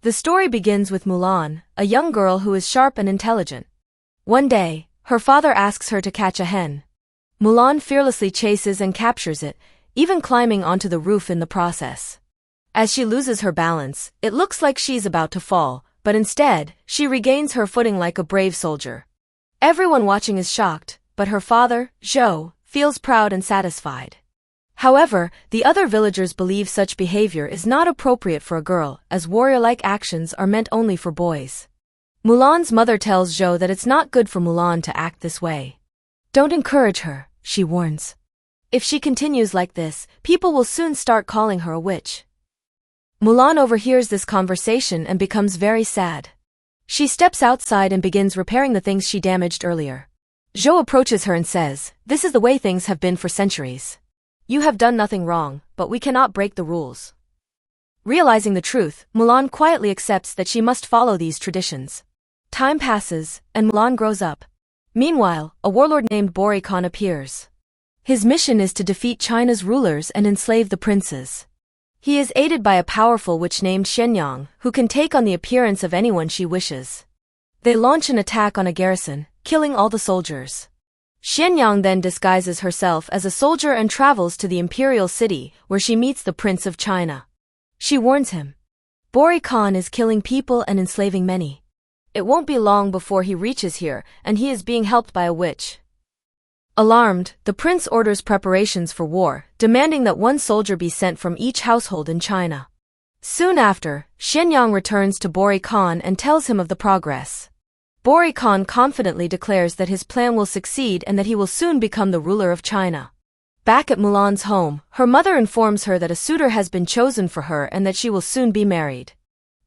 The story begins with Mulan, a young girl who is sharp and intelligent. One day, her father asks her to catch a hen. Mulan fearlessly chases and captures it, even climbing onto the roof in the process. As she loses her balance, it looks like she's about to fall, but instead, she regains her footing like a brave soldier. Everyone watching is shocked, but her father, Zhou, feels proud and satisfied. However, the other villagers believe such behavior is not appropriate for a girl, as warrior-like actions are meant only for boys. Mulan's mother tells Zhou that it's not good for Mulan to act this way. Don't encourage her, she warns. If she continues like this, people will soon start calling her a witch. Mulan overhears this conversation and becomes very sad. She steps outside and begins repairing the things she damaged earlier. Zhou approaches her and says, "This is the way things have been for centuries. You have done nothing wrong, but we cannot break the rules." Realizing the truth, Mulan quietly accepts that she must follow these traditions. Time passes, and Mulan grows up. Meanwhile, a warlord named Böri appears. His mission is to defeat China's rulers and enslave the princes. He is aided by a powerful witch named Xianniang, who can take on the appearance of anyone she wishes. They launch an attack on a garrison, killing all the soldiers. Xianniang then disguises herself as a soldier and travels to the Imperial City, where she meets the Prince of China. She warns him. Böri is killing people and enslaving many. It won't be long before he reaches here, and he is being helped by a witch. Alarmed, the prince orders preparations for war, demanding that one soldier be sent from each household in China. Soon after, Xianniang returns to Böri and tells him of the progress. Böri confidently declares that his plan will succeed and that he will soon become the ruler of China. Back at Mulan's home, her mother informs her that a suitor has been chosen for her and that she will soon be married.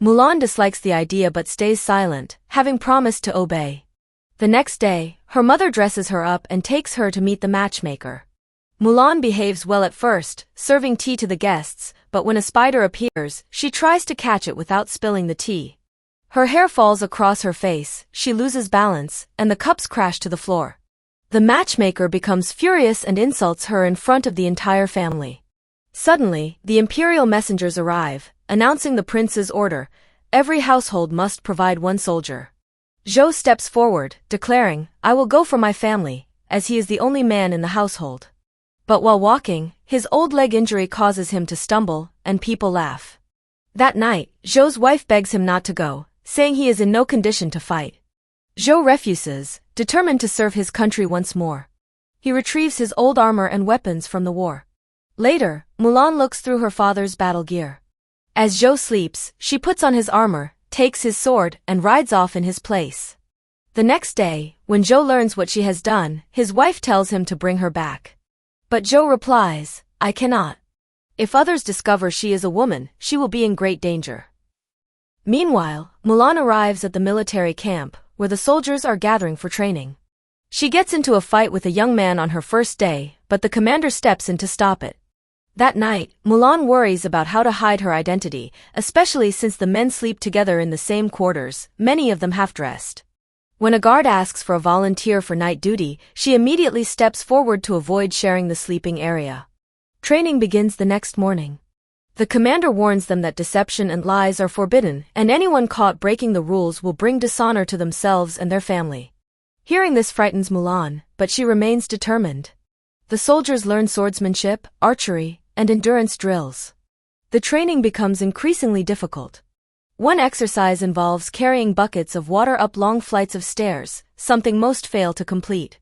Mulan dislikes the idea but stays silent, having promised to obey. The next day, her mother dresses her up and takes her to meet the matchmaker. Mulan behaves well at first, serving tea to the guests, but when a spider appears, she tries to catch it without spilling the tea. Her hair falls across her face, she loses balance, and the cups crash to the floor. The matchmaker becomes furious and insults her in front of the entire family. Suddenly, the imperial messengers arrive, announcing the prince's order: every household must provide one soldier. Zhou steps forward, declaring, "I will go for my family," as he is the only man in the household. But while walking, his old leg injury causes him to stumble, and people laugh. That night, Zhou's wife begs him not to go, saying he is in no condition to fight. Zhou refuses, determined to serve his country once more. He retrieves his old armor and weapons from the war. Later, Mulan looks through her father's battle gear. As Zhou sleeps, she puts on his armor, takes his sword, and rides off in his place. The next day, when Zhou learns what she has done, his wife tells him to bring her back. But Zhou replies, "I cannot. If others discover she is a woman, she will be in great danger." Meanwhile, Mulan arrives at the military camp, where the soldiers are gathering for training. She gets into a fight with a young man on her first day, but the commander steps in to stop it. That night, Mulan worries about how to hide her identity, especially since the men sleep together in the same quarters, many of them half-dressed. When a guard asks for a volunteer for night duty, she immediately steps forward to avoid sharing the sleeping area. Training begins the next morning. The commander warns them that deception and lies are forbidden, and anyone caught breaking the rules will bring dishonor to themselves and their family. Hearing this frightens Mulan, but she remains determined. The soldiers learn swordsmanship, archery, and endurance drills. The training becomes increasingly difficult. One exercise involves carrying buckets of water up long flights of stairs, something most fail to complete.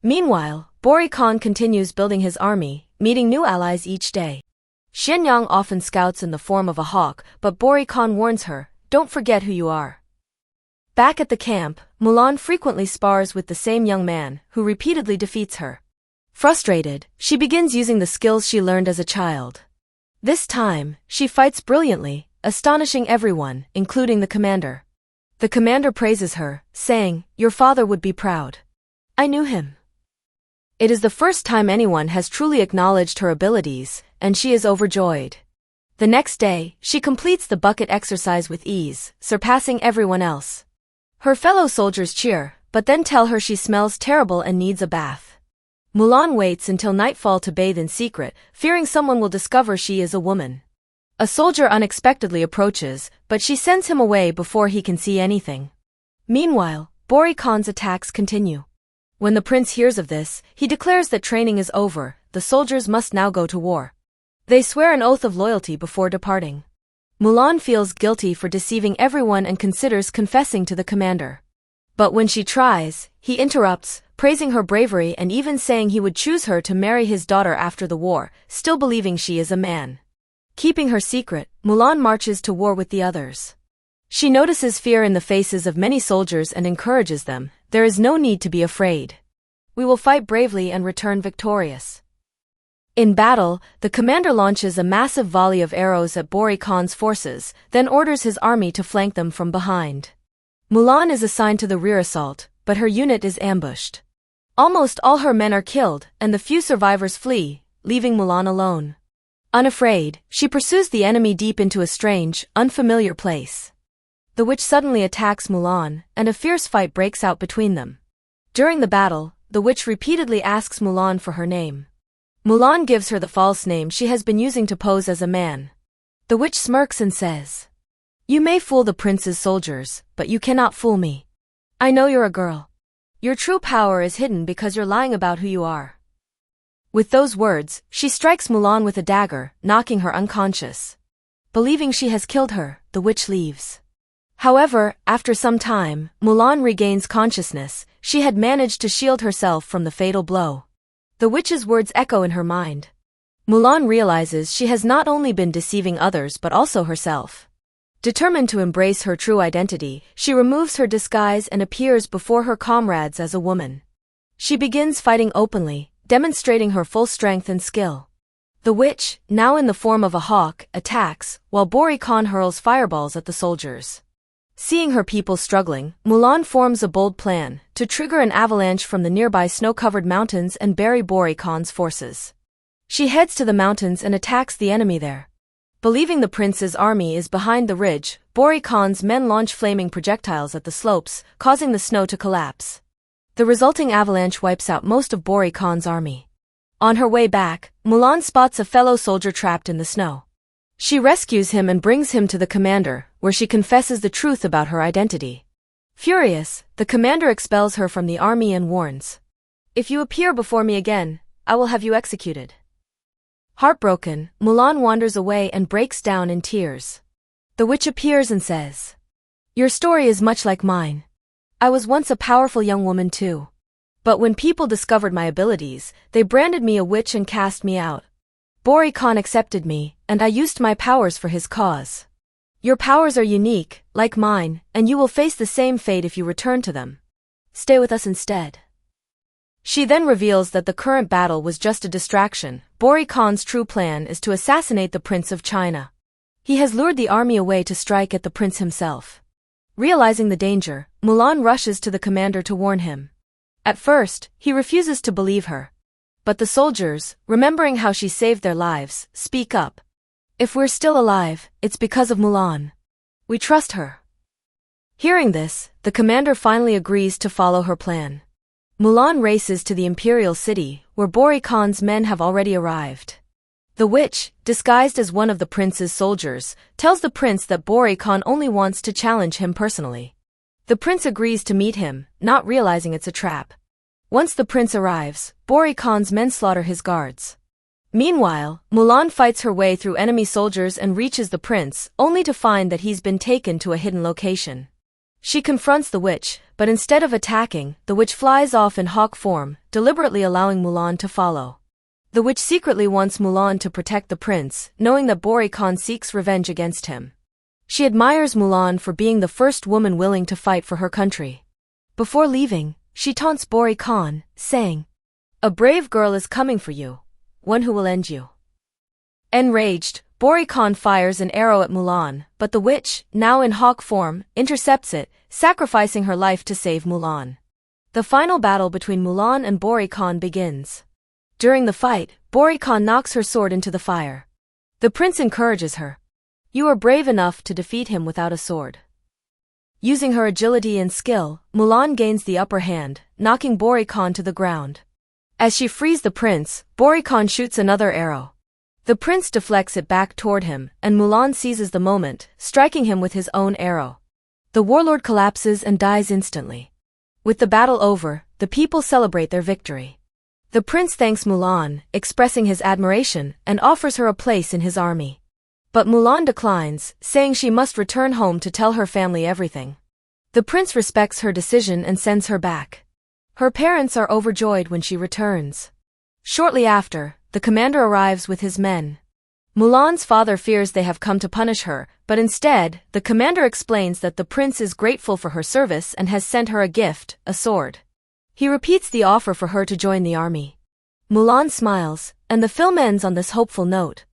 Meanwhile, Böri continues building his army, meeting new allies each day. Xianniang often scouts in the form of a hawk, but Böri warns her, "Don't forget who you are." Back at the camp, Mulan frequently spars with the same young man, who repeatedly defeats her. Frustrated, she begins using the skills she learned as a child. This time, she fights brilliantly, astonishing everyone, including the commander. The commander praises her, saying, "Your father would be proud. I knew him." It is the first time anyone has truly acknowledged her abilities, and she is overjoyed. The next day, she completes the bucket exercise with ease, surpassing everyone else. Her fellow soldiers cheer, but then tell her she smells terrible and needs a bath. Mulan waits until nightfall to bathe in secret, fearing someone will discover she is a woman. A soldier unexpectedly approaches, but she sends him away before he can see anything. Meanwhile, Böri Khan's attacks continue. When the prince hears of this, he declares that training is over, the soldiers must now go to war. They swear an oath of loyalty before departing. Mulan feels guilty for deceiving everyone and considers confessing to the commander. But when she tries, he interrupts, praising her bravery and even saying he would choose her to marry his daughter after the war, still believing she is a man. Keeping her secret, Mulan marches to war with the others. She notices fear in the faces of many soldiers and encourages them, there is no need to be afraid. We will fight bravely and return victorious. In battle, the commander launches a massive volley of arrows at Böri Khan's forces, then orders his army to flank them from behind. Mulan is assigned to the rear assault, but her unit is ambushed. Almost all her men are killed, and the few survivors flee, leaving Mulan alone. Unafraid, she pursues the enemy deep into a strange, unfamiliar place. The witch suddenly attacks Mulan, and a fierce fight breaks out between them. During the battle, the witch repeatedly asks Mulan for her name. Mulan gives her the false name she has been using to pose as a man. The witch smirks and says, "You may fool the prince's soldiers, but you cannot fool me. I know you're a girl. Your true power is hidden because you're lying about who you are." With those words, she strikes Mulan with a dagger, knocking her unconscious. Believing she has killed her, the witch leaves. However, after some time, Mulan regains consciousness. She had managed to shield herself from the fatal blow. The witch's words echo in her mind. Mulan realizes she has not only been deceiving others but also herself. Determined to embrace her true identity, she removes her disguise and appears before her comrades as a woman. She begins fighting openly, demonstrating her full strength and skill. The witch, now in the form of a hawk, attacks, while Böri Khan hurls fireballs at the soldiers. Seeing her people struggling, Mulan forms a bold plan to trigger an avalanche from the nearby snow-covered mountains and bury Böri Khan's forces. She heads to the mountains and attacks the enemy there. Believing the prince's army is behind the ridge, Böri Khan's men launch flaming projectiles at the slopes, causing the snow to collapse. The resulting avalanche wipes out most of Böri Khan's army. On her way back, Mulan spots a fellow soldier trapped in the snow. She rescues him and brings him to the commander, where she confesses the truth about her identity. Furious, the commander expels her from the army and warns, "If you appear before me again, I will have you executed." Heartbroken, Mulan wanders away and breaks down in tears. The witch appears and says, "Your story is much like mine. I was once a powerful young woman too. But when people discovered my abilities, they branded me a witch and cast me out. Böri Khan accepted me, and I used my powers for his cause. Your powers are unique, like mine, and you will face the same fate if you return to them. Stay with us instead." She then reveals that the current battle was just a distraction. Böri Khan's true plan is to assassinate the Prince of China. He has lured the army away to strike at the prince himself. Realizing the danger, Mulan rushes to the commander to warn him. At first, he refuses to believe her. But the soldiers, remembering how she saved their lives, speak up. "If we're still alive, it's because of Mulan. We trust her." Hearing this, the commander finally agrees to follow her plan. Mulan races to the Imperial City, where Böri Khan's men have already arrived. The witch, disguised as one of the prince's soldiers, tells the prince that Böri Khan only wants to challenge him personally. The prince agrees to meet him, not realizing it's a trap. Once the prince arrives, Böri Khan's men slaughter his guards. Meanwhile, Mulan fights her way through enemy soldiers and reaches the prince, only to find that he's been taken to a hidden location. She confronts the witch, but instead of attacking, the witch flies off in hawk form, deliberately allowing Mulan to follow. The witch secretly wants Mulan to protect the prince, knowing that Böri Khan seeks revenge against him. She admires Mulan for being the first woman willing to fight for her country. Before leaving, she taunts Böri Khan, saying, "A brave girl is coming for you, one who will end you." Enraged, Böri Khan fires an arrow at Mulan, but the witch, now in hawk form, intercepts it, sacrificing her life to save Mulan. The final battle between Mulan and Böri Khan begins. During the fight, Böri Khan knocks her sword into the fire. The prince encourages her. "You are brave enough to defeat him without a sword." Using her agility and skill, Mulan gains the upper hand, knocking Böri Khan to the ground. As she frees the prince, Böri Khan shoots another arrow. The prince deflects it back toward him, and Mulan seizes the moment, striking him with his own arrow. The warlord collapses and dies instantly. With the battle over, the people celebrate their victory. The prince thanks Mulan, expressing his admiration, and offers her a place in his army. But Mulan declines, saying she must return home to tell her family everything. The prince respects her decision and sends her back. Her parents are overjoyed when she returns. Shortly after, the commander arrives with his men. Mulan's father fears they have come to punish her, but instead, the commander explains that the prince is grateful for her service and has sent her a gift, a sword. He repeats the offer for her to join the army. Mulan smiles, and the film ends on this hopeful note.